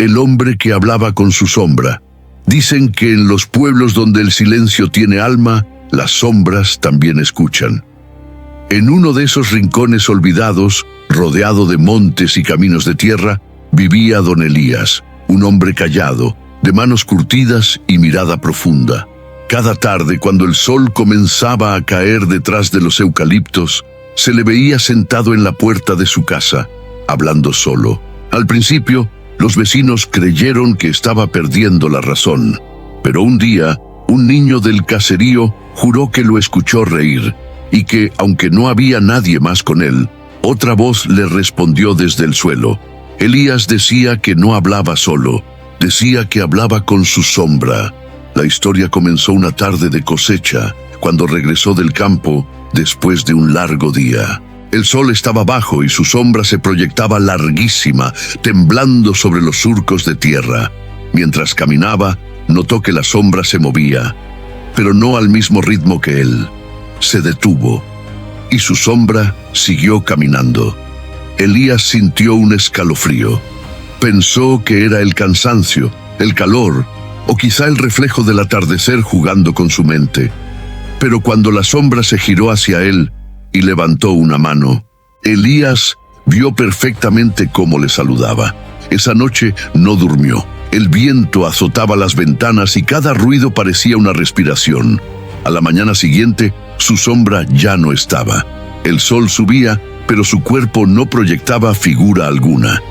el hombre que hablaba con su sombra. Dicen que en los pueblos donde el silencio tiene alma, las sombras también escuchan. En uno de esos rincones olvidados, rodeado de montes y caminos de tierra, vivía don Elías, un hombre callado, de manos curtidas y mirada profunda. Cada tarde, cuando el sol comenzaba a caer detrás de los eucaliptos, se le veía sentado en la puerta de su casa, hablando solo. Al principio, los vecinos creyeron que estaba perdiendo la razón, pero un día, un niño del caserío juró que lo escuchó reír, y que, aunque no había nadie más con él, otra voz le respondió desde el suelo. Elías decía que no hablaba solo, decía que hablaba con su sombra. La historia comenzó una tarde de cosecha, cuando regresó del campo después de un largo día. El sol estaba bajo y su sombra se proyectaba larguísima, temblando sobre los surcos de tierra. Mientras caminaba, notó que la sombra se movía, pero no al mismo ritmo que él. Se detuvo, y su sombra siguió caminando. Elías sintió un escalofrío. Pensó que era el cansancio, el calor, o quizá el reflejo del atardecer jugando con su mente. Pero cuando la sombra se giró hacia él y levantó una mano, Elías vio perfectamente cómo le saludaba. Esa noche no durmió. El viento azotaba las ventanas y cada ruido parecía una respiración. A la mañana siguiente, su sombra ya no estaba. El sol subía, pero su cuerpo no proyectaba figura alguna.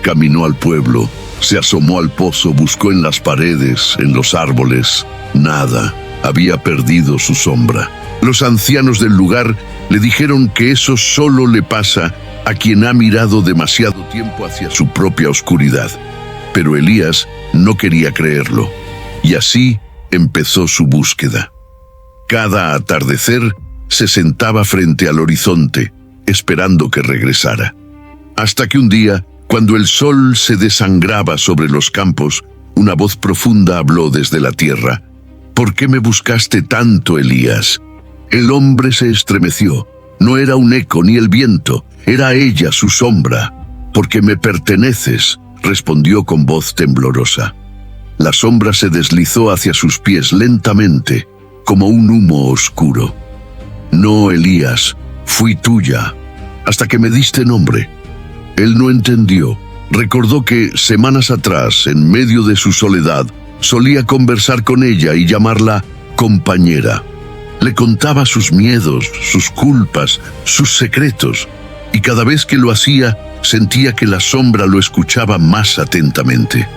Caminó al pueblo, se asomó al pozo, buscó en las paredes, en los árboles. Nada. Había perdido su sombra. Los ancianos del lugar le dijeron que eso solo le pasa a quien ha mirado demasiado tiempo hacia su propia oscuridad. Pero Elías no quería creerlo, y así empezó su búsqueda. Cada atardecer se sentaba frente al horizonte, esperando que regresara. Hasta que un día, cuando el sol se desangraba sobre los campos, una voz profunda habló desde la tierra. ¿Por qué me buscaste tanto, Elías? El hombre se estremeció. No era un eco ni el viento, era ella, su sombra. Porque me perteneces, respondió con voz temblorosa. La sombra se deslizó hacia sus pies lentamente, como un humo oscuro. No, Elías, fui tuya, hasta que me diste nombre. Él no entendió. Recordó que semanas atrás, en medio de su soledad, solía conversar con ella y llamarla compañera. Le contaba sus miedos, sus culpas, sus secretos, y cada vez que lo hacía, sentía que la sombra lo escuchaba más atentamente.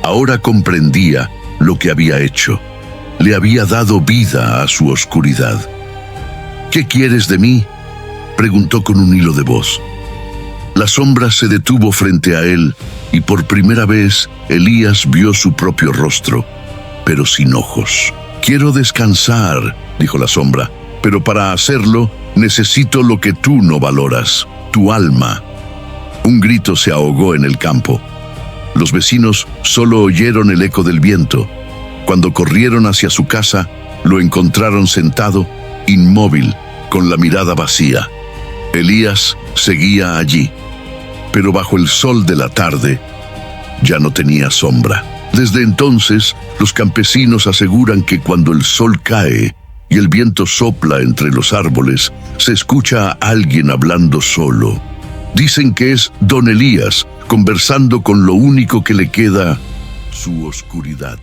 Ahora comprendía lo que había hecho. Le había dado vida a su oscuridad. ¿Qué quieres de mí?, preguntó con un hilo de voz. La sombra se detuvo frente a él, y por primera vez Elías vio su propio rostro, pero sin ojos. Quiero descansar, dijo la sombra, pero para hacerlo necesito lo que tú no valoras, tu alma. Un grito se ahogó en el campo. Los vecinos solo oyeron el eco del viento. Cuando corrieron hacia su casa, lo encontraron sentado, inmóvil, con la mirada vacía. Elías seguía allí, pero bajo el sol de la tarde ya no tenía sombra. Desde entonces, los campesinos aseguran que cuando el sol cae y el viento sopla entre los árboles, se escucha a alguien hablando solo. Dicen que es don Elías, conversando con lo único que le queda, su oscuridad.